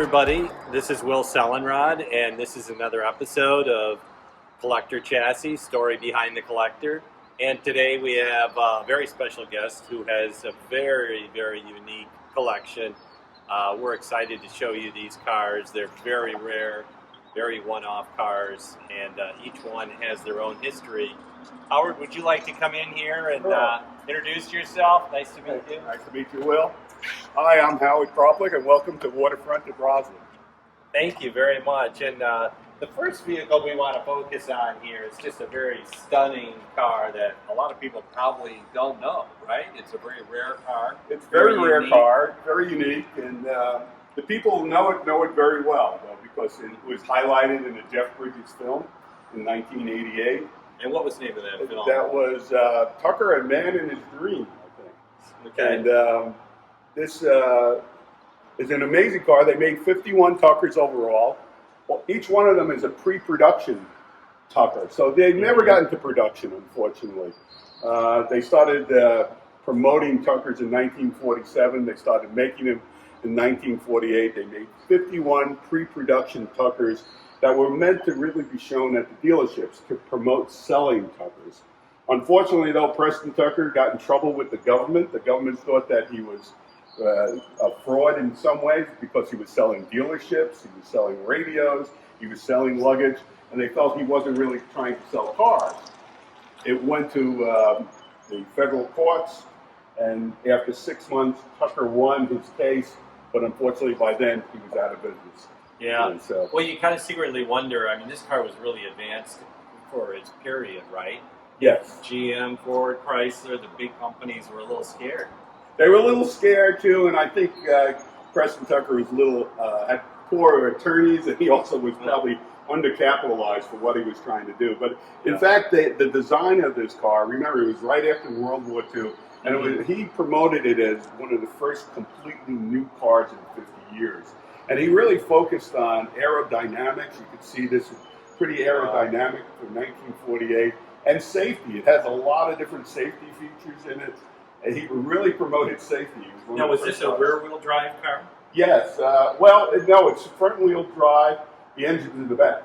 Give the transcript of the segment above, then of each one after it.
everybody. This is Will Sellenrod, and this is another episode of Collector Chassis, Story Behind the Collector. And today we have a very special guest who has a very, very unique collection. We're excited to show you these cars. They're very rare, very one-off cars, and each one has their own history. Howard, would you like to come in here and introduce yourself? Nice to meet you. Nice to meet you, Will. Hi, I'm Howard Kroplik, and welcome to Waterfront of Roslyn. Thank you very much. And the first vehicle we want to focus on here is just a very stunning car that a lot of people probably don't know, right? It's a very rare car. It's a very rare unique. car, very unique, and the people who know it very well, because it was highlighted in a Jeff Bridges film in 1988. And what was the name of that film? That was Tucker, A Man in His Dream, I think. Okay. And this is an amazing car. They made 51 Tuckers overall. Well, each one of them is a pre-production Tucker, so they never got into production, unfortunately. They started promoting Tuckers in 1947. They started making them in 1948. They made 51 pre-production Tuckers that were meant to really be shown at the dealerships to promote selling Tuckers. Unfortunately, though, Preston Tucker got in trouble with the government. The government thought that he was a fraud in some ways because he was selling dealerships, he was selling radios, he was selling luggage, and they felt he wasn't really trying to sell cars. It went to the federal courts, and after 6 months, Tucker won his case, but unfortunately by then he was out of business. Yeah. And so, well, you kind of secretly wonder. I mean, this car was really advanced for its period, right? yes. GM, Ford, Chrysler, the big companies were a little scared. They were a little scared too, and I think Preston Tucker was had poor attorneys, and he also was probably undercapitalized for what he was trying to do. But in fact, the design of this car, remember, it was right after World War II, and he promoted it as one of the first completely new cars in 50 years. And he really focused on aerodynamics. You could see this is pretty aerodynamic for 1948, and safety. It has a lot of different safety features in it. And he really promoted safety. Now, was this a rear-wheel drive car? Yes. Well, no, it's front-wheel drive. The engine's in the back.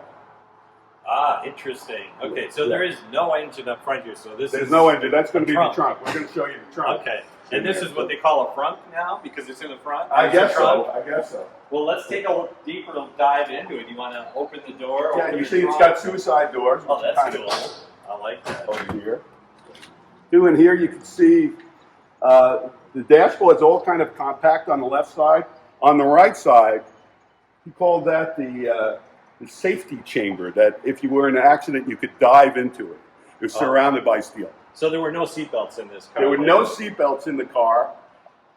Ah, interesting. Okay, so there is no engine up front here. So There's no engine. That's going to be the trunk. We're going to show you the trunk. Okay. And this is what they call a front now because it's in the front? I guess so. I guess so. Well, let's take a deeper dive into it. You want to open the door? Yeah, you see it's got suicide doors. Oh, that's cool. I like that. Over here. In here, you can see the dashboard is all kind of compact on the left side. On the right side, he called that the safety chamber, that if you were in an accident, you could dive into it. It was surrounded by steel. So there were no seatbelts in this car? There were no seatbelts in the car.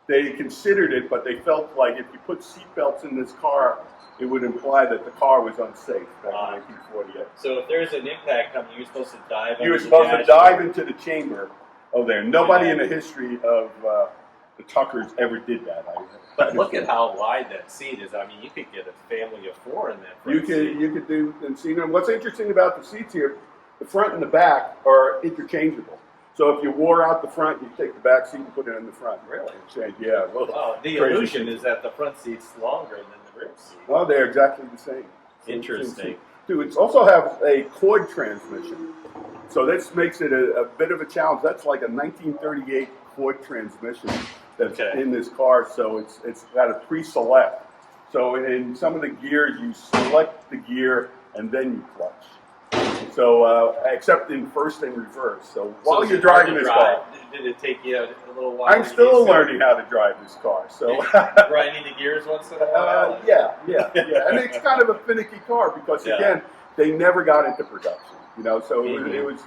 They considered it, but they felt like if you put seatbelts in this car, it would imply that the car was unsafe back in 1948. So if there's an impact coming, you're supposed to dive You were supposed to dive into the chamber over there. Nobody in the history of the Tuckers ever did that. But look at how wide that seat is. I mean, you could get a family of four in that front seat. You could do and see. And what's interesting about the seats here, the front and the back are interchangeable. So if you wore out the front, you take the back seat and put it in the front. Really? Yeah. Well, the illusion is that the front seat's longer than the rear seat. Oh, they're exactly the same. Interesting. It also has a cord transmission. So this makes it a bit of a challenge. That's like a 1938 Ford transmission that's in this car. So it's got a pre-select. So in some of the gears, you select the gear and then you clutch. So except in first and reverse. So while you're driving this car, did it take you a little while? I'm still learning how to drive this car. So grinding the gears once in a while. Yeah. And it's kind of a finicky car because again, they never got into production. So it was.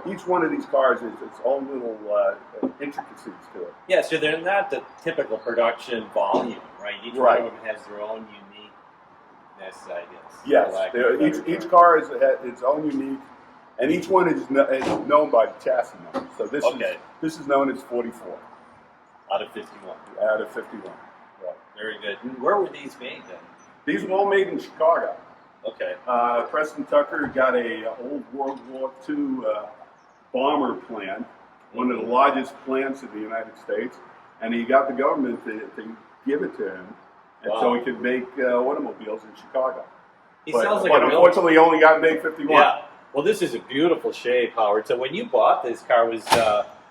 Each one of these cars is its own little intricacies to it. Yeah, so they're not the typical production volume, right? Each one of them has their own uniqueness, I guess. Yes, each car has its own unique, and each one is known by the chassis number. So this is known as 44. Out of 51. Out of 51. Right. Very good. And where were these made then? These were all made in Chicago. Okay. Preston Tucker got a old World War II bomber plant, one of the largest plants in the United States, and he got the government to give it to him and so he could make automobiles in Chicago. He But, sounds like but a real. unfortunately, he only got made 51. Yeah. Well, this is a beautiful shape, Howard. So when you bought this car,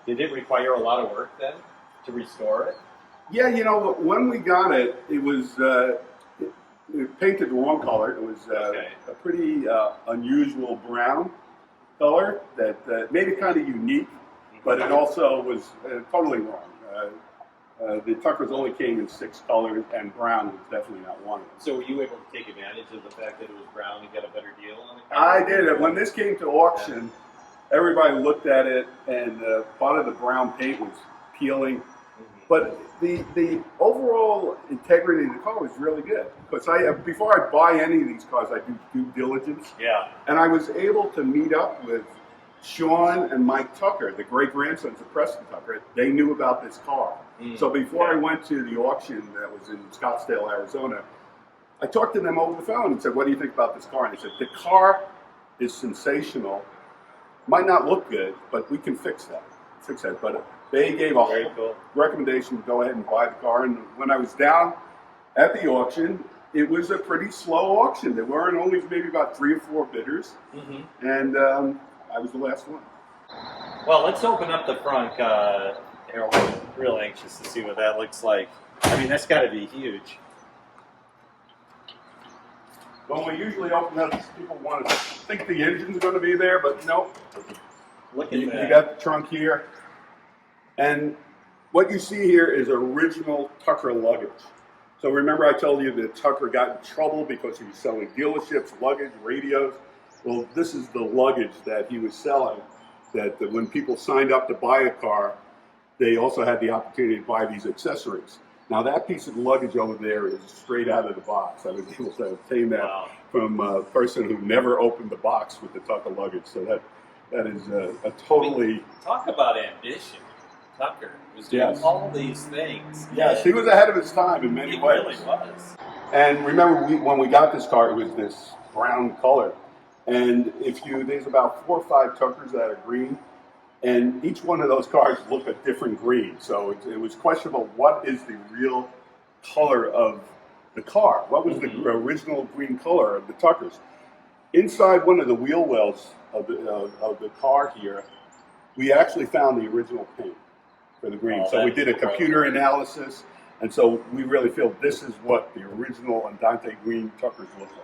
did it require a lot of work then to restore it? Yeah, when we got it, it was it painted the wrong color. It was a pretty unusual brown color that made it kind of unique, but it also was totally wrong. The Tuckers only came in 6 colors, and brown was definitely not one of them. So were you able to take advantage of the fact that it was brown and get a better deal on the car? I did. When this came to auction, everybody looked at it, and part of the brown paint was peeling. But the overall integrity of the car was really good. Because before I buy any of these cars, I do due diligence. Yeah. And I was able to meet up with Sean and Mike Tucker, the great-grandsons of Preston Tucker. They knew about this car. So before I went to the auction that was in Scottsdale, Arizona, I talked to them over the phone and said, what do you think about this car? And they said, the car is sensational. Might not look good, but we can fix that. But they gave a recommendation to go ahead and buy the car. And when I was down at the auction, it was a pretty slow auction. There weren't only maybe about 3 or 4 bidders. And I was the last one. Well, let's open up the front. Harold, I'm real anxious to see what that looks like. I mean, that's got to be huge. When we usually open up, people want to think the engine's going to be there, but nope. Look at that. You got the trunk here. And what you see here is original Tucker luggage. So remember I told you that Tucker got in trouble because he was selling dealerships, luggage, radios. Well, this is the luggage that he was selling, that when people signed up to buy a car, they also had the opportunity to buy these accessories. Now that piece of luggage over there is straight out of the box. I was able to obtain that from a person who never opened the box with the Tucker luggage. So that is a totally... Talk about ambition. Tucker was doing all these things. Yes, he was ahead of his time in many ways. He really was. And remember, when we got this car, it was this brown color. And there's about 4 or 5 Tuckers that are green. And each one of those cars look a different green. So it was questionable, what is the real color of the car? What was the original green color of the Tuckers? Inside one of the wheel wells of the car here, we actually found the original paint for the green. So we did a computer analysis, and so we really feel this is what the original Andante green Tuckers look like.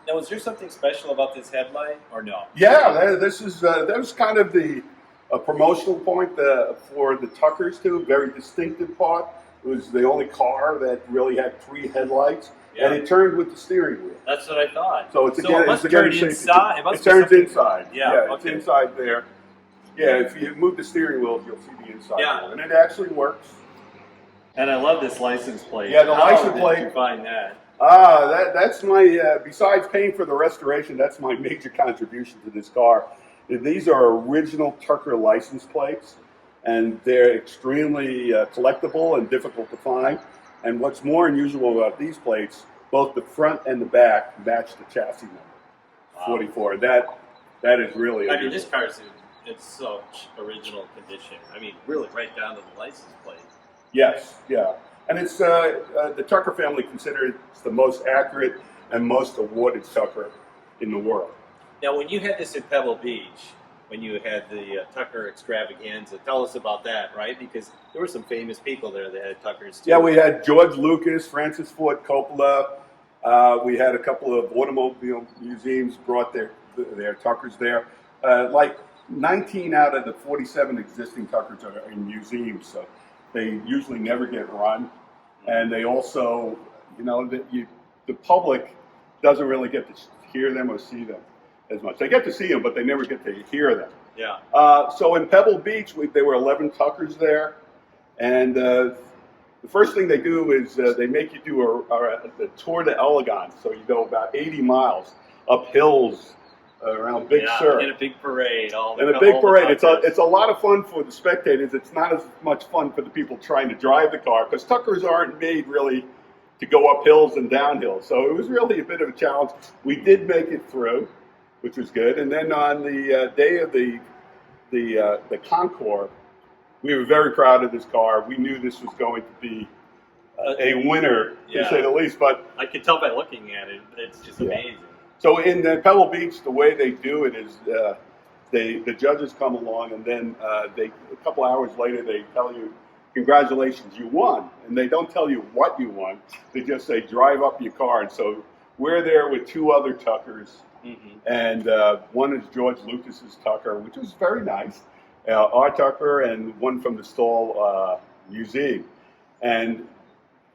Now, was there something special about this headlight, or no? Yeah, that was kind of a promotional point for the Tuckers too. Very distinctive part. It was the only car that really had 3 headlights, and it turned with the steering wheel. That's what I thought. So it must turn inside. It turns inside. Yeah, it's inside there. Yeah, if you move the steering wheel, you'll see the inside. Yeah, and it actually works. And I love this license plate. Yeah, the license plate. Did you find that? That's my, besides paying for the restoration, that's my major contribution to this car. These are original Tucker license plates, and they're extremely collectible and difficult to find. And what's more unusual about these plates, both the front and the back match the chassis number, 44. That is really unusual. I mean, this car is in such original condition. I mean, really right down to the license plate. Yes, yeah. And it's the Tucker family considered it's the most accurate and most awarded Tucker in the world. Now, when you had this at Pebble Beach, when you had the Tucker extravaganza, tell us about that, right? Because there were some famous people there that had Tuckers too. Yeah, we had George Lucas, Francis Ford Coppola. We had a couple of automobile museums brought their Tuckers there. Like 19 out of the 47 existing Tuckers are in museums, so they usually never get run. And they also, the public doesn't really get to hear them or see them as much. They get to see them, but they never get to hear them. Yeah. So in Pebble Beach, there were 11 Tuckers there. And the first thing they do is they make you do a tour de elegance. So you go about 80 miles up hills around Big Sur. In a big parade. It's a lot of fun for the spectators. It's not as much fun for the people trying to drive the car, because Tuckers aren't made really to go up hills and down hills. So it was really a bit of a challenge. We did make it through, which was good. And then on the day of the Concours, we were very proud of this car. We knew this was going to be a winner, to say the least. But I can tell by looking at it. It's just amazing. So in Pebble Beach, the way they do it is the judges come along, and then a couple hours later they tell you, congratulations, you won. And they don't tell you what you won. They just say, drive up your car. And so we're there with two other Tuckers. And one is George Lucas's Tucker, which was very nice. Our Tucker, and one from the Stall Museum. And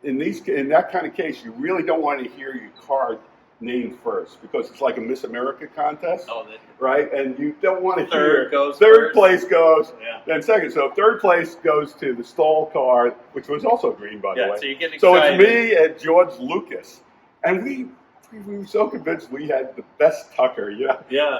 in that kind of case, you really don't want to hear your car named first, because it's like a Miss America contest, right? And you don't want to hear third place goes, then second. So third place goes to the Stall car, which was also green, by the way. So you get excited. So it's me and George Lucas, and we were so convinced we had the best Tucker,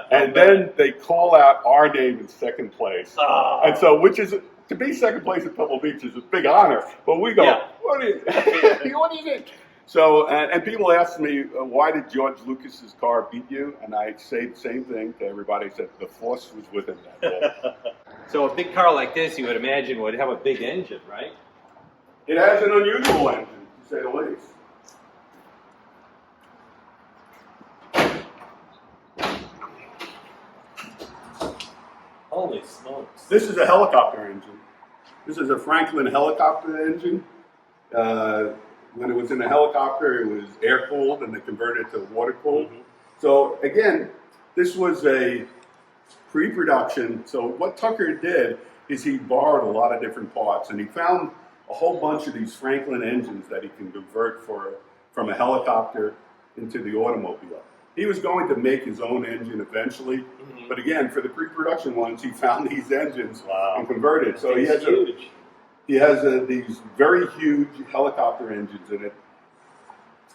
And then they call out our name in second place, and so which is. To be second place at Pebble Beach is a big honor, but we go, what is it? So, and people ask me, why did George Lucas's car beat you? And I say the same thing to everybody. I said, the force was with him that day. So a big car like this, you would imagine, would have a big engine, right? It has an unusual engine, to say the least. Holy smokes. This is a helicopter engine. This is a Franklin helicopter engine. When it was in a helicopter, it was air-cooled, and they converted it to water-cooled. So, again, this was a pre-production. So what Tucker did is he borrowed a lot of different parts, and he found a whole bunch of these Franklin engines that he can convert from a helicopter into the automobile. He was going to make his own engine eventually, but again, for the pre-production ones, he found these engines and converted. So he has these very huge helicopter engines in it.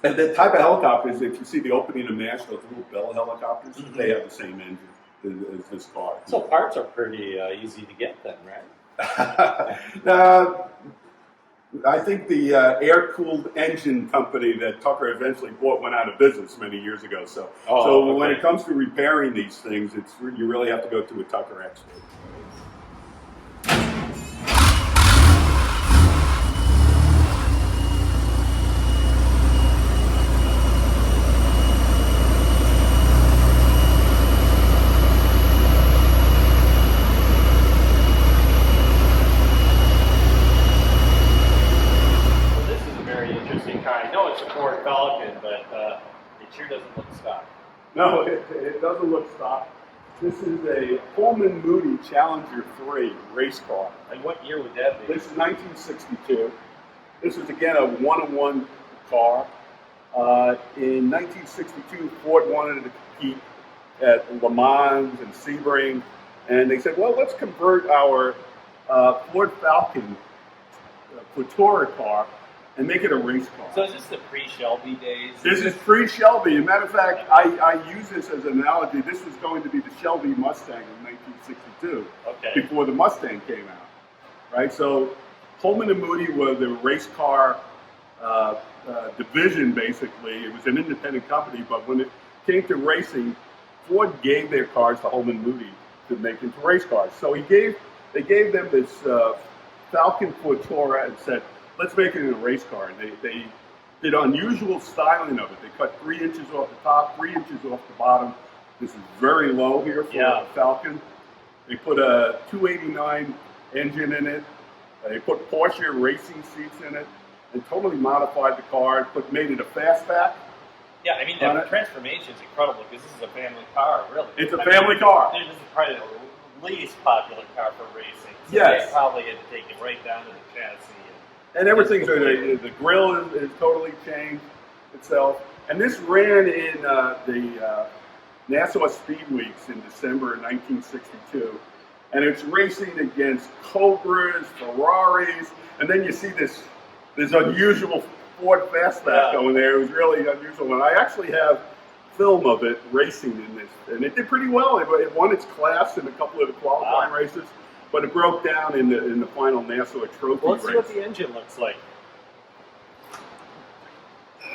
And the type of helicopters, if you see the opening of MASH, those little Bell helicopters, they have the same engine as this car. So parts are pretty easy to get then, right? I think the air-cooled engine company that Tucker eventually bought went out of business many years ago. So, when it comes to repairing these things, you really have to go to a Tucker expert. Falcon, but it sure doesn't look stock. No, it doesn't look stock. This is a Pullman Moody Challenger 3 race car. And what year would that be? This is 1962. This is, again, a one-on-one car. In 1962, Ford wanted to compete at Le Mans and Sebring, and they said, well, let's convert our Ford Falcon tourer car and make it a race car. So is this the pre-Shelby days? This is pre-Shelby. As a matter of fact, I use this as an analogy. This was going to be the Shelby Mustang in 1962, before the Mustang came out, right? So Pullman and Moody were the race car division, basically. It was an independent company, but when it came to racing, Ford gave their cars to Pullman Moody to make into race cars. So they gave them this Falcon Tourer and said, let's make it in a race car. And they did unusual styling of it. They cut 3 inches off the top, 3 inches off the bottom. This is very low here for a Falcon. They put a 289 engine in it. They put Porsche racing seats in it and totally modified the car, made it a fastback. Yeah, I mean, the transformation is incredible because this is a family car, really. It's a family car. This is probably the least popular car for racing. So yes. They probably had to take it right down to the chassis. And everything's, the grill is totally changed itself. And this ran in the Nassau Speed Weeks in December of 1962. And it's racing against Cobras, Ferraris, and then you see this unusual Ford Fastback going there. It was really unusual. And I actually have film of it racing in this, and it did pretty well. It won its class in a couple of the qualifying races. But it broke down in the final Nassau Trophy race. Let's see race. what the engine looks like. You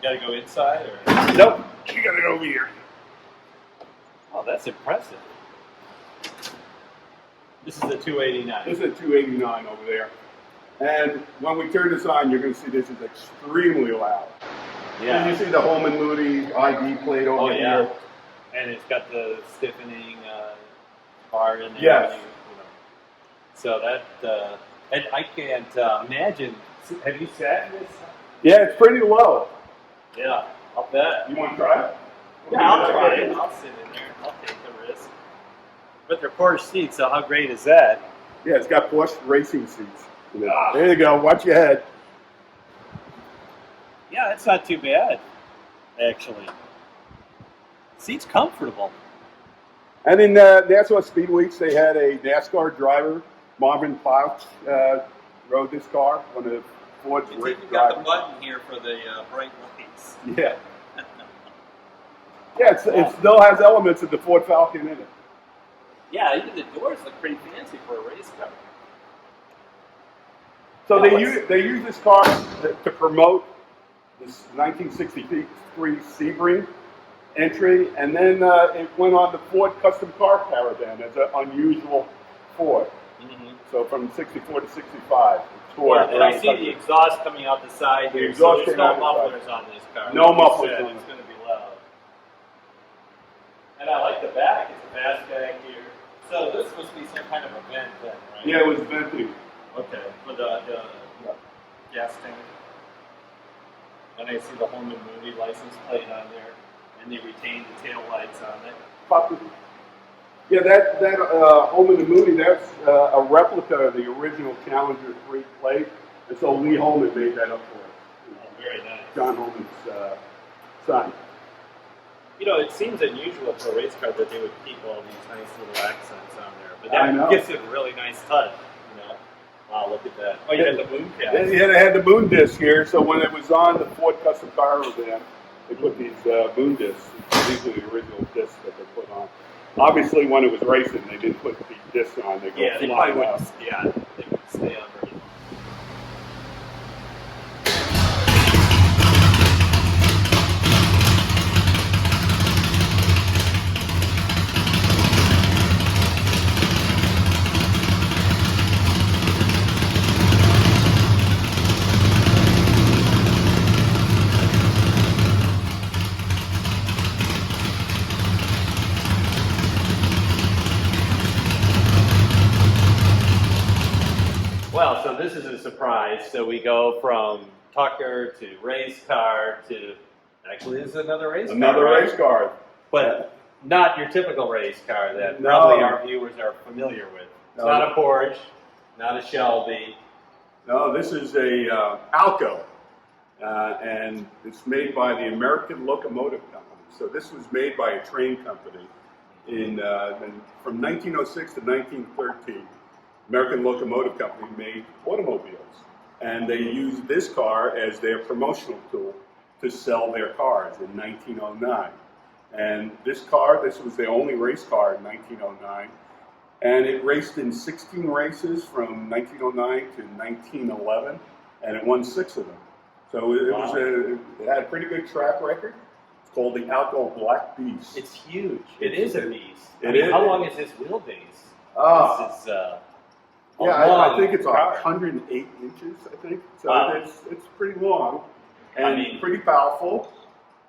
gotta go inside, or? Nope, you gotta go over here. Oh, that's impressive. This is the 289. This is a 289 over there. And when we turn this on, you're going to see this is extremely loud. Yeah. And you see the Home and Moody ID plate over here. And it's got the stiffening bar in there. Yes. You know. So that, and I can't imagine. Have you sat in this? Yeah, it's pretty low. Yeah, I'll bet. You want to try it? Yeah, I'll try it. I'll sit in there. I'll take the risk. But they're Porsche seats, so how great is that? Yeah, it's got Porsche racing seats. There you go. Watch your head. Yeah, it's not too bad, actually. Seat's comfortable. And in Nassau Speed Weeks, they had a NASCAR driver, Marvin Pouch, rode this car, one of Ford's You drivers. got the button here for the bright lights. Yeah. Yeah, it still has elements of the Ford Falcon in it. Yeah, even the doors look pretty fancy for a race car. So they use this car to promote this 1963 Sebring entry, and then it went on the Ford Custom Car Caravan as an unusual Ford. Mm-hmm. So from 64 to 65. Yeah, and I see the exhaust coming out the side here, so there's no mufflers on this car. No Like mufflers said, on it. It's going to be loud. And I like the back. It's a fastback here. So this must be some kind of a vent then, right? Yeah, it was venting. Okay, for the gas tank. And I see the Home and Moody license plate on there, and they retain the tail lights on it. Yeah, that Home and the Moody, that's a replica of the original Challenger 3 plate, and so Lee Holman made that up for us. Oh, very nice. John Holman's son. You know, it seems unusual for a race car that they would keep all these nice little accents on there, but that gives it a really nice touch. You know, wow, look at that. Oh, you had the moon cap. Yeah, they had the moon disc here, so when it was on the Ford Custom Caravan, they put these moon discs. These are the original discs that they put on. Obviously, when it was racing, they didn't put the discs on. They go They probably wouldn't. Yeah, they would stay on very long. Well, so this is a surprise. So we go from Tucker to race car to, actually this is another race car. Another race car. But not your typical race car that No. probably our viewers are familiar with. It's No. not a Porsche, not a Shelby. No, this is a alco, and it's made by the American Locomotive Company. So this was made by a train company from 1906 to 1913. American Locomotive Company made automobiles, and they used this car as their promotional tool to sell their cars in 1909. And this was their only race car in 1909, and it raced in 16 races from 1909 to 1911, and it won 6 of them. So it had a pretty good track record. It's called the Alco Black Beast. It's huge. It is a beast. It is. How long is this wheelbase? This is I think it's car. 108 inches, I think. So Wow. it's pretty long and pretty powerful.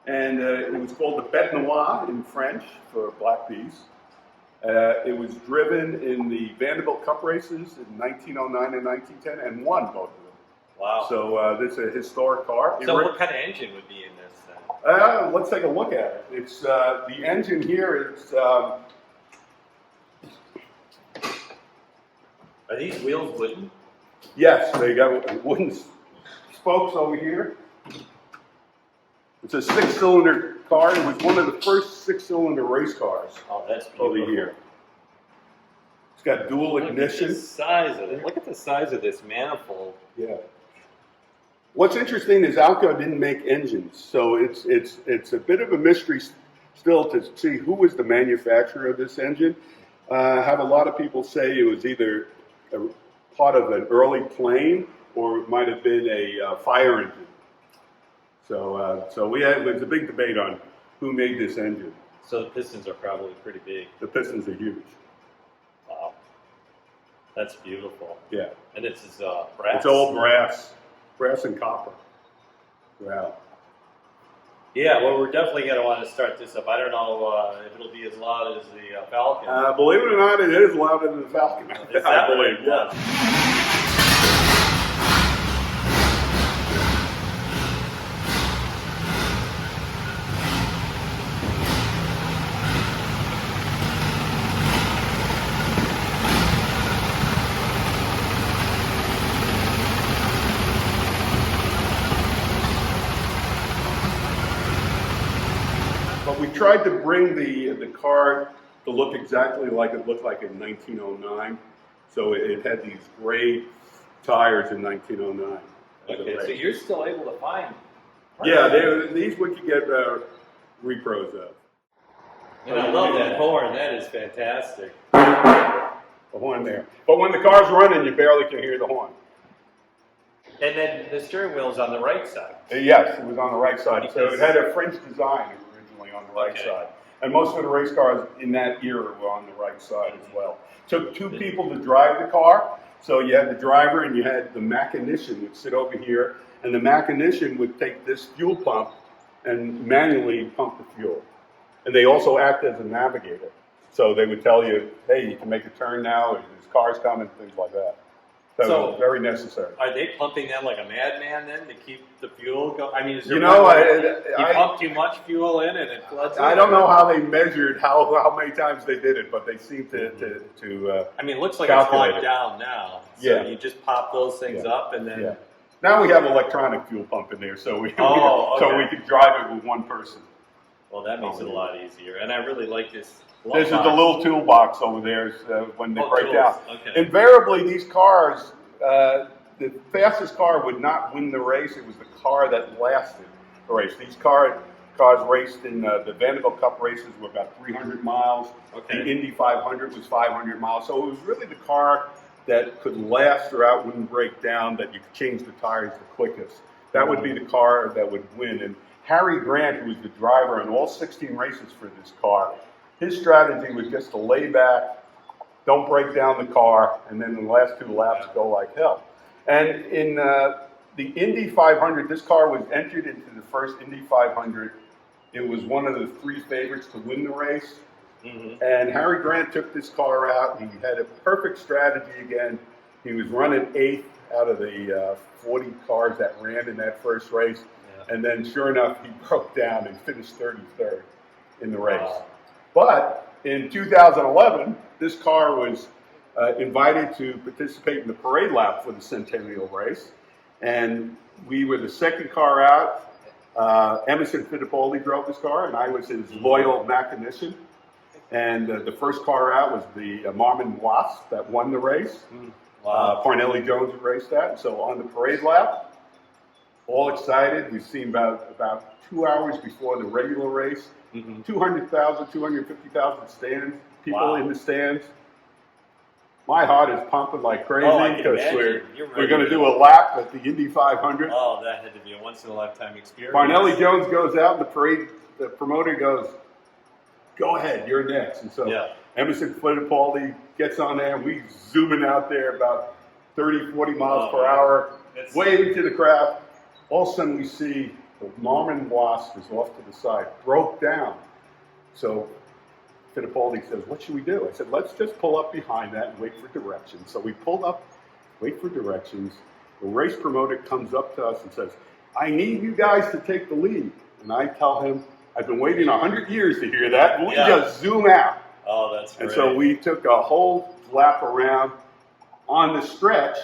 And it was called the Bête Noire in French for Black Beast. It was driven in the Vanderbilt Cup races in 1909 and 1910 and won both of them. Wow. So this is a historic car. So what kind of engine would be in this then? Let's take a look at it. It's the engine here is. Are these wheels wooden? Yes, they got wooden spokes over here. It's a 6-cylinder car. It was one of the first 6-cylinder race cars. Oh, that's beautiful. Over here. It's got dual ignition. Look at the size of it. Look at the size of this manifold. Yeah. What's interesting is Alco didn't make engines, so it's a bit of a mystery still to see who was the manufacturer of this engine. Have a lot of people say it was either a part of an early plane or it might have been a fire engine. So there's a big debate on who made this engine. So the pistons are probably pretty big. The pistons are huge. Wow. That's beautiful. Yeah. And it's brass. It's all brass and copper. Wow. Yeah, well, we're definitely going to want to start this up. I don't know if it'll be as loud as the Falcon. Believe it or not, it is louder than the Falcon. Is that I believe. right? Yeah. But we tried to bring the car to look exactly like it looked like in 1909. So it had these gray tires in 1909. Okay, so you're still able to find. Yeah, these we could get repros of. And I love that horn. That is fantastic. The horn there. But when the car's running, you barely can hear the horn. And then the steering wheel's on the right side. Yes, it was on the right side. So it had a French design originally on the right side. And most of the race cars in that era were on the right side as well. Took two people to drive the car. So you had the driver and you had the mechanician would sit over here, and the mechanician would take this fuel pump and manually pump the fuel. And they also act as a navigator. So they would tell you, hey, you can make a turn now, or there's cars coming, things like that. So it was very necessary. Are they pumping them like a madman then to keep the fuel going? I mean, is there you pump too much fuel in and it floods? I don't know how they measured how many times they did it, but they seem to I mean, it looks like calculate it's locked down now. So Yeah. you just pop those things up and then. Yeah. Now we have electronic fuel pump in there, so we okay. could drive it with one person. Well, that makes it a lot easier. And I really like this. This is the little toolbox over there when they break tools. down. Okay. Invariably, these cars, the fastest car would not win the race. It was the car that lasted the race. These cars raced in the Vanderbilt Cup races were about 300 miles. Okay. The Indy 500 was 500 miles. So it was really the car that could last throughout, wouldn't break down, that you could change the tires the quickest. That would be the car that would win. And Harry Grant, who was the driver in all 16 races for this car, his strategy was just to lay back, don't break down the car, and then the last two laps go like hell. And in the Indy 500, this car was entered into the first Indy 500. It was one of the three favorites to win the race. Mm-hmm. And Harry Grant took this car out. He had a perfect strategy again. He was running 8th out of the 40 cars that ran in that first race. Yeah. And then sure enough, he broke down and finished 33rd in the race. Wow. But in 2011, this car was invited to participate in the parade lap for the Centennial race. And we were the second car out. Emerson Fittipaldi drove this car, and I was his loyal mechanician. And the first car out was the Marmon Wasp that won the race. Wow. Parnelli Jones raced that. And so on the parade lap, all excited. We've seen about 2 hours before the regular race, 200,000, 250,000 stands, people in the stands. My heart is pumping like crazy because we're going to do a lap at the Indy 500. Oh, that had to be a once-in-a-lifetime experience. Parnelli Jones goes out, and the promoter goes, go ahead, you're next. And so Emerson Fittipaldi gets on there, and we zooming out there about 30, 40 miles per hour, waving to the crowd. All of a sudden we see the Marmon Wasp is off to the side, broke down. So Fittipaldi says, what should we do? I said, let's just pull up behind that and wait for directions. So we pulled up, wait for directions. The race promoter comes up to us and says, I need you guys to take the lead. And I tell him, I've been waiting 100 years to hear that. We just zoom out. Oh, that's great. And so we took a whole lap around. On the stretch,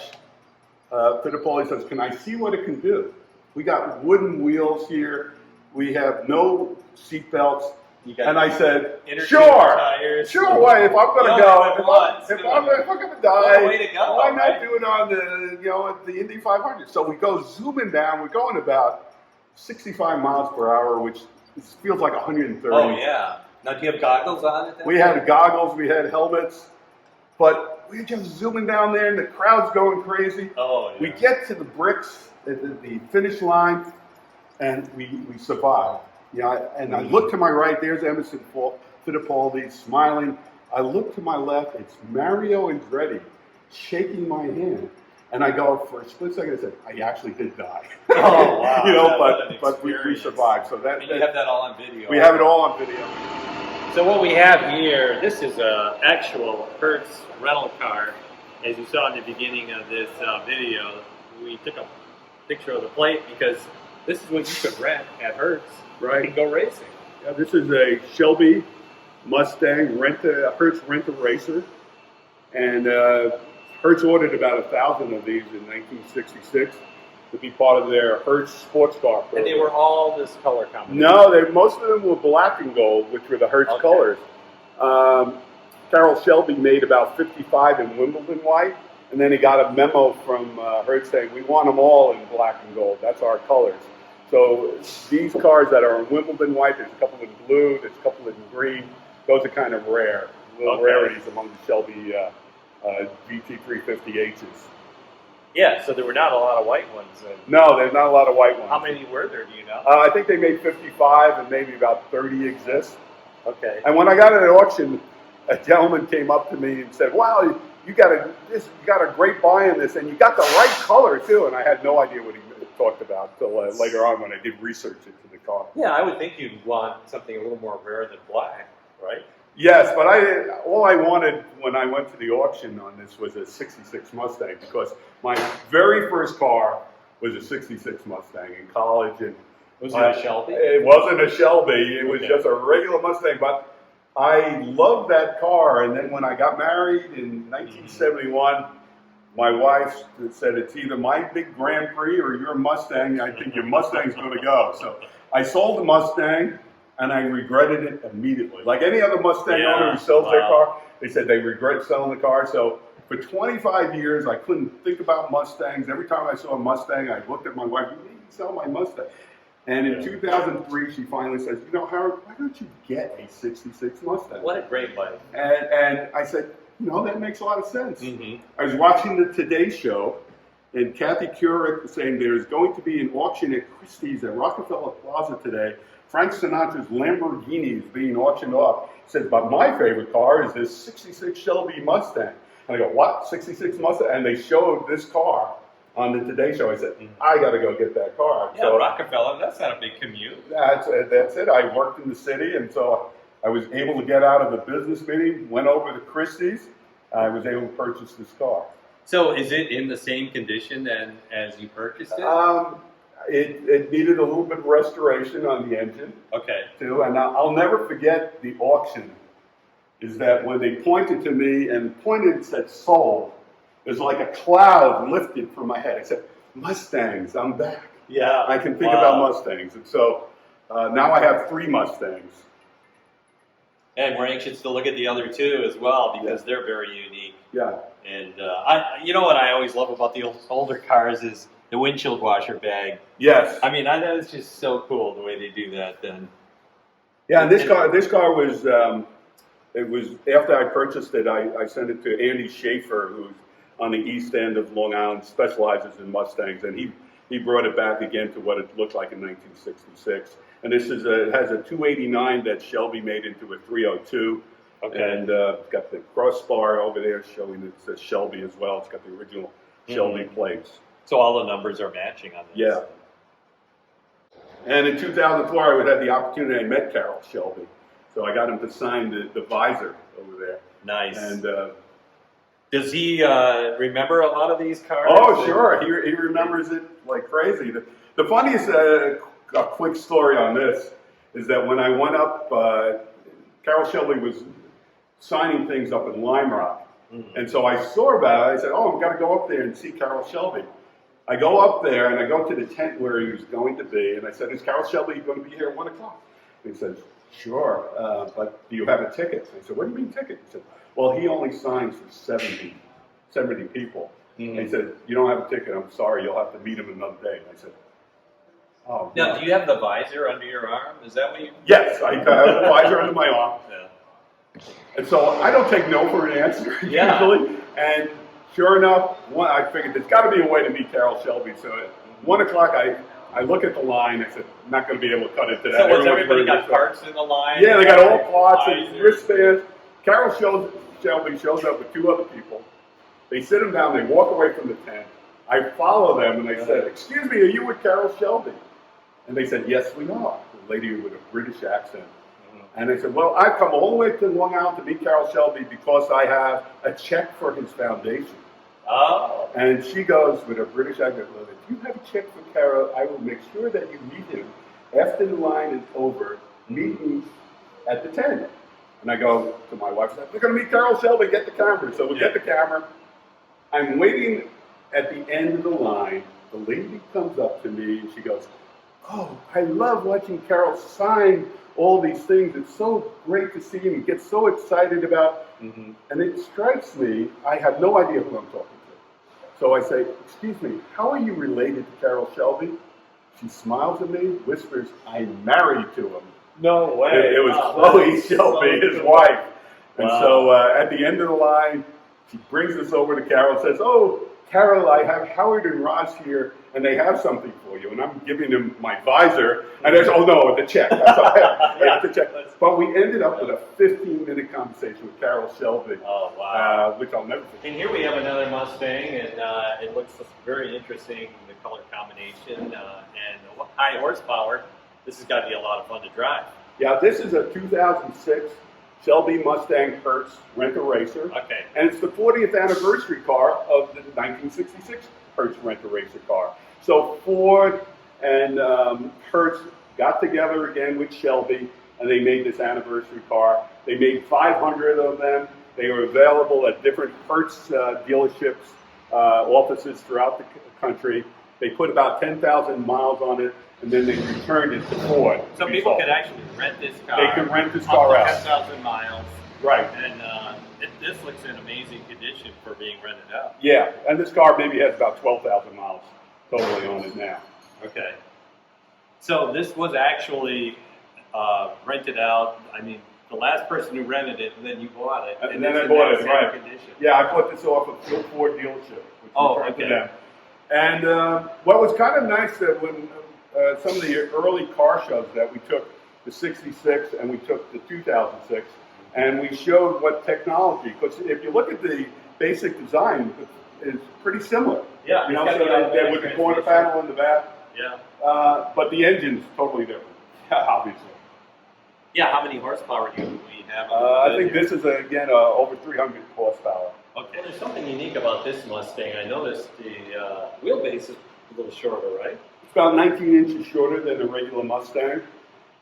Fittipaldi says, can I see what it can do? We got wooden wheels here. We have no seat belts. And I said, sure. Why? If I'm going to go, if I'm going to die, why not do it on the Indy 500? So we go zooming down. We're going about 65 miles per hour, which feels like 130. Oh yeah. Now, do you have goggles on at that We had goggles. We had helmets. But we're just zooming down there, and the crowd's going crazy. Oh yeah. We get to the bricks at the finish line, and we survive. And I look to my right, there's Emerson Fittipaldi smiling. I look to my left, it's Mario Andretti shaking my hand. And I go, for a split second, I said, I actually did die. Oh, wow. You know, What but we survived. So And you have that all on video. we have it all on video. So what we have here, this is an actual Hertz rental car. As you saw in the beginning of this video, we took a picture of the plate because this is what you could rent at Hertz. Right. And go racing. Yeah, this is a Shelby Mustang Hertz Rent-A-Racer. And Hertz ordered about 1,000 of these in 1966 to be part of their Hertz sports car program. And they were all this color combination? No, most of them were black and gold, which were the Hertz colors. Carroll Shelby made about 55 in Wimbledon white, and then he got a memo from Hertz saying, we want them all in black and gold. That's our colors. So these cars that are in Wimbledon white, there's a couple in blue, there's a couple in green. Those are kind of rare, little rarities among the Shelby GT350Hs. Yeah, so there were not a lot of white ones. No, there's not a lot of white ones. How many were there, do you know? I think they made 55 and maybe about 30 exist. Okay. And when I got at an auction, a gentleman came up to me and said, wow, you got a great buy in this, and you got the right color too. And I had no idea what he talked about until later on when I did research into the car. Yeah, I would think you'd want something a little more rare than black, right? Yes, but all I wanted when I went to the auction on this was a 66 Mustang, because my very first car was a 66 Mustang in college. And was it a Shelby? It wasn't a Shelby. It was just a regular Mustang. But I loved that car. And then when I got married in 1971, my wife said, it's either my big Grand Prix or your Mustang. I think your Mustang's going to go. So I sold the Mustang. And I regretted it immediately. Like any other Mustang owner who sells their car, they said they regret selling the car. So for 25 years, I couldn't think about Mustangs. Every time I saw a Mustang, I looked at my wife, you need to sell my Mustang. And in 2003, she finally says, you know, Howard, why don't you get a 66 Mustang? What a great life. And I said, you know, that makes a lot of sense. Mm-hmm. I was watching the Today Show, and Kathy Couric was saying there's going to be an auction at Christie's at Rockefeller Plaza today. Frank Sinatra's Lamborghini is being auctioned off. He said, but my favorite car is this 66 Shelby Mustang. And I go, what, 66 Mustang? And they showed this car on the Today Show. I said, I got to go get that car. Yeah, so, Rockefeller, that's not a big commute. That's it. I worked in the city, and so I was able to get out of a business meeting, went over to Christie's. I was able to purchase this car. So is it in the same condition as you purchased it? It needed a little bit of restoration on the engine. Okay. Too, and I'll never forget the auction. Is that when they pointed to me and pointed and said sold, there's like a cloud lifted from my head. I said, Mustangs, I'm back. Yeah. I can think about Mustangs. And so now I have 3 Mustangs. And we're anxious to look at the other 2 as well, because they're very unique. Yeah. And you know what I always love about the older cars is the windshield washer bag. Yes. I mean, that is just so cool the way they do that. Then. Yeah, and this car was. It was after I purchased it. I sent it to Andy Schaefer, who's on the east end of Long Island, specializes in Mustangs, and he brought it back again to what it looked like in 1966. And this is it has a 289 that Shelby made into a 302. Okay. And it's got the crossbar over there showing it says Shelby as well. It's got the original Shelby plates. So all the numbers are matching on this. Yeah. And in 2004, I had the opportunity. I met Carroll Shelby, so I got him to sign the visor over there. Nice. And does he remember a lot? Of these cars? Oh, sure. He remembers it like crazy. The funniest, a quick story on this is that when I went up, Carroll Shelby was signing things up in Lime Rock, and so I saw about it. I said, "Oh, I've got to go up there and see Carroll Shelby." I go up there and I go to the tent where he was going to be, and I said, "Is Carroll Shelby going to be here at 1 o'clock?" And he says, "Sure, but do you have a ticket?" I said, "What do you mean ticket?" He said, "Well, he only signs for 70 people." And he said, "You don't have a ticket. I'm sorry. You'll have to meet him another day." And I said, "Oh." Now, do you have the visor under your arm? Is that what you? Yes, I have the visor under my arm. Yeah. And so I don't take no for an answer usually. And sure enough, I figured there's got to be a way to meet Carroll Shelby. So at 1 o'clock, I look at the line. I said, I'm not going to be able to cut into that. So has everybody got parts in the line? Yeah, they got all parts and wristbands. Carroll Shelby shows up with 2 other people. They sit them down, they walk away from the tent. I follow them and I said, "Excuse me, are you with Carroll Shelby?" And they said, "Yes, we are." The lady with a British accent. And I said, "Well, I've come all the way to Long Island to meet Carroll Shelby because I have a check for his foundation." Oh. And she goes with a British accent, "Well, if you have a check for Carroll, I will make sure that you meet him after the line is over. Meet me at the tent." And I go to my wife, "We're going to meet Carroll Shelby, get the camera." So we get the camera. I'm waiting at the end of the line. The lady comes up to me and she goes, "Oh, I love watching Carroll sign all these things. It's so great to see him. He gets so excited about." And it strikes me, I have no idea who I'm talking to. So I say, "Excuse me, how are you related to Carroll Shelby?" She smiles at me, whispers, "I'm married to him." No way. It was Chloe Shelby, his wife. And so at the end of the line, she brings us over to Carroll and says, "Oh, Carroll, I have Howard and Roz here, and they have something for you." And I'm giving them my visor, and they say, "Oh no, the check." That's all I have the check. But we ended up with a 15-minute conversation with Carroll Shelby. Oh, wow. Which I'll never forget. And here we have another Mustang, and it looks very interesting, the color combination and high horsepower. This has got to be a lot of fun to drive. Yeah, this is a 2006 Shelby Mustang Hertz Rent-A-Racer. Okay. And it's the 40th anniversary car of the 1966 Hertz Rent-A-Racer car. So Ford and Hertz got together again with Shelby, and they made this anniversary car. They made 500 of them. They were available at different Hertz dealerships, offices throughout the country. They put about 10,000 miles on it, and then they returned it to Ford. So people could actually rent this car. They can rent this car out. 10,000 miles. Right. And this looks in amazing condition for being rented out. Yeah, and this car maybe has about 12,000 miles totally on it now. Okay. So this was actually rented out. I mean, the last person who rented it, and then you bought it. And then I bought it, right. Condition. Yeah, I bought this off of Phil Ford dealership. Which Okay. Them. And what was kind of nice that when some of the early car shows that we took the 66 and we took the 2006, and we showed what technology, because if you look at the basic design, it's pretty similar. Yeah. You know, so with the quarter panel in the back. Yeah. But the engine's totally different, obviously. Yeah, how many horsepower do we have? I think this is, again, over 300 horsepower. Okay. There's something unique about this Mustang. I noticed the wheelbase is a little shorter, right? It's about 19 inches shorter than a regular Mustang.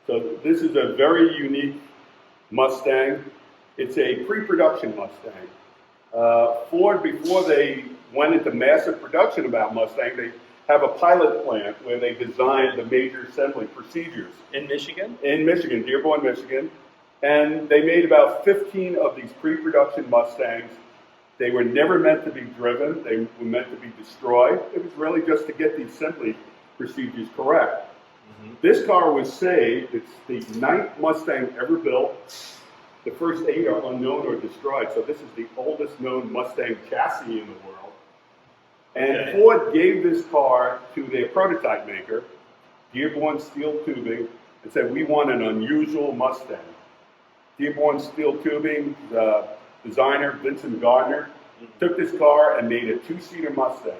So this is a very unique Mustang. It's a pre-production Mustang. Ford, before they went into massive production about Mustang, they have a pilot plant where they designed the major assembly procedures. In Michigan? In Michigan, Dearborn, Michigan. And they made about 15 of these pre-production Mustangs. They were never meant to be driven. They were meant to be destroyed. It was really just to get the assembly procedures correct. This car was saved. It's the 9th Mustang ever built. The first 8 are unknown or destroyed. So this is the oldest known Mustang chassis in the world. And Ford gave this car to their prototype maker, Dearborn Steel Tubing, and said, "We want an unusual Mustang." Dearborn Steel Tubing, the designer, Vincent Gardner, took this car and made a 2-seater Mustang.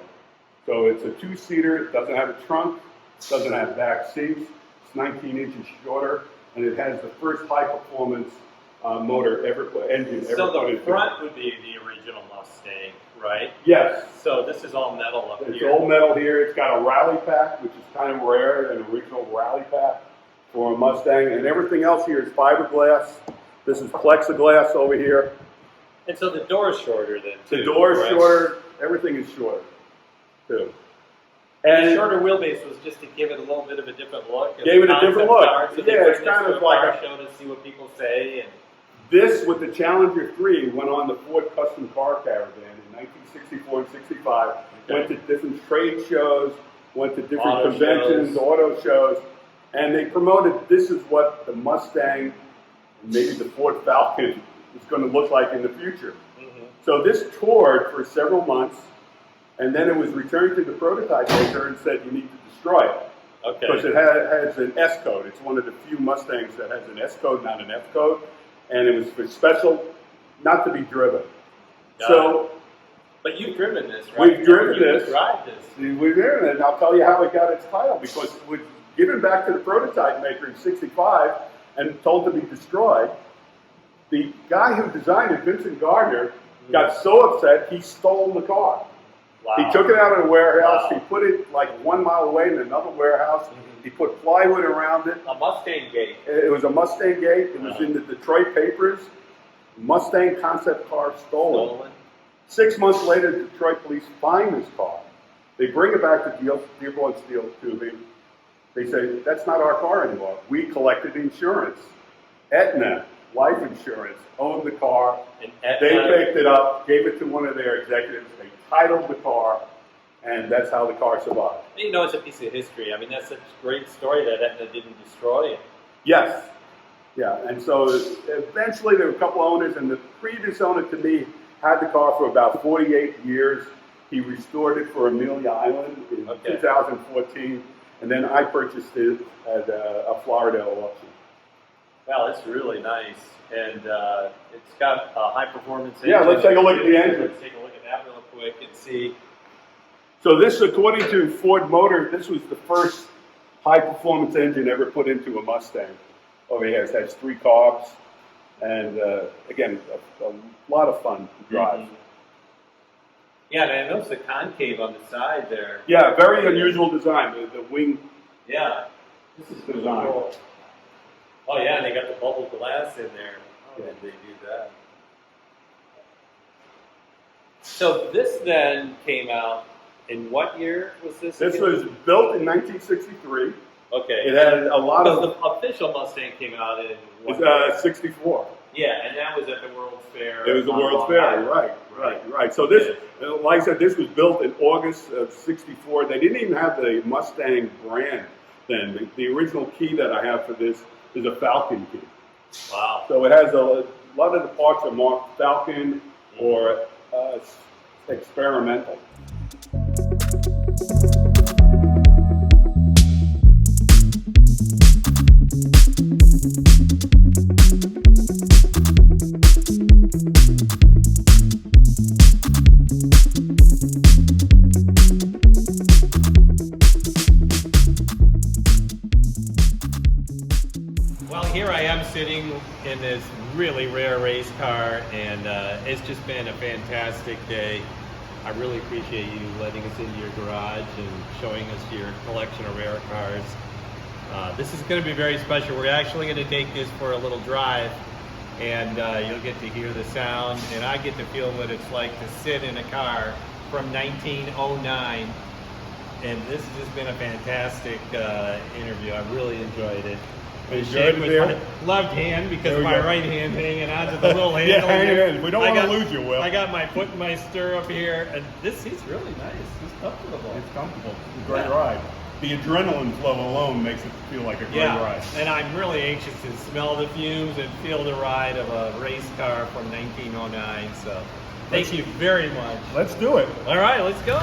So it's a 2-seater, it doesn't have a trunk, doesn't have back seats, it's 19 inches shorter, and it has the first high-performance engine ever. So put the into front it. would be the original Mustang, right? Yes. So this is all metal up It's here. all metal here. It's got a rally pack, which is kind of rare, an original rally pack for a Mustang, and everything else here is fiberglass. This is plexiglass over here. And so the door is shorter then, too. The door is right? shorter. Everything is shorter, too. And the And shorter wheelbase was just to give it a little bit of a different look. Gave it a different look. So they Yeah, bring it's this kind to of a like car a- show to see what people say. And this, with the Challenger 3, went on the Ford Custom Car Caravan in 1964 and 65. Went to different trade shows, went to different Auto conventions, shows. auto shows, and they promoted this is what the Mustang, maybe the Ford Falcon, is going to look like in the future. So this toured for several months, and then it was returned to the prototype maker and said, "You need to destroy it." okay. Because it has an S code. It's one of the few Mustangs that has an S code, not an F code. And it was for special, not to be driven. Got So But you've driven this, right? We've driven You this. drive this. We've driven it, and I'll tell you how it got its title, because it was given back to the prototype maker in '65 and told to be destroyed. The guy who designed it, Vincent Gardner, got so upset he stole the car. Wow. He took it out of the warehouse. Wow. He put it like 1 mile away in another warehouse. He put plywood around it. A Mustang gate. It was a Mustang gate. It was in the Detroit papers. Mustang concept car stolen. 6 months later, the Detroit police find this car. They bring it back to Dearborn Steel Tubing. They say, that's not our car anymore. We collected insurance. Aetna, life insurance, owned the car. And They picked it up, gave it to one of their executives. They titled the car, and that's how the car survived. You know, it's a piece of history. I mean, that's such a great story that Aetna didn't destroy it. Yes. Yeah, and so eventually there were a couple owners, and the previous owner to me had the car for about 48 years. He restored it for Amelia Island in 2014, and then I purchased it at a Florida auction. Well, it's really nice, and it's got a high-performance engine. Yeah, let's take a look at the engine. Let's take a look at that real quick and see. So this, according to Ford Motor, this was the first high-performance engine ever put into a Mustang. Over here, it has 3 carbs, and again, a lot of fun to drive. Mm-hmm. Yeah, and I noticed the concave on the side there. Yeah, very unusual design. The wing. Yeah, this is Design. cool. Oh yeah, and they got the bubble glass in there. How did they do that? So this then came out in what year was this? This again? was built in 1963. Okay. It had a lot So of. the official Mustang came out in what year? It's 64. Yeah, and that was at the World's Fair. It was the on World's Long Fair, Island. right. So this, like I said, this was built in August of '64. They didn't even have the Mustang brand then. The original key that I have for this is a Falcon key. Wow. So it has a lot of the parts are marked Falcon or experimental. Well, here I am sitting in this really rare race car, and it's just been a fantastic day. I really appreciate you letting us into your garage and showing us your collection of rare cars. This is going to be very special. We're actually going to take this for a little drive, and you'll get to hear the sound, and I get to feel what it's like to sit in a car from 1909. And this has just been a fantastic interview. I really enjoyed it. Enjoyed it with there? my left hand There because we my go. right hand hanging onto the little handle. Yeah, hang here. in. We don't want to lose you, Will. I got my foot in my stirrup here, and this seat's really nice. It's comfortable. It's comfortable. It's a great ride. The adrenaline flow alone makes it feel like a great ride. And I'm really anxious to smell the fumes and feel the ride of a race car from 1909. So thank you very much. Let's do it. All right, let's go.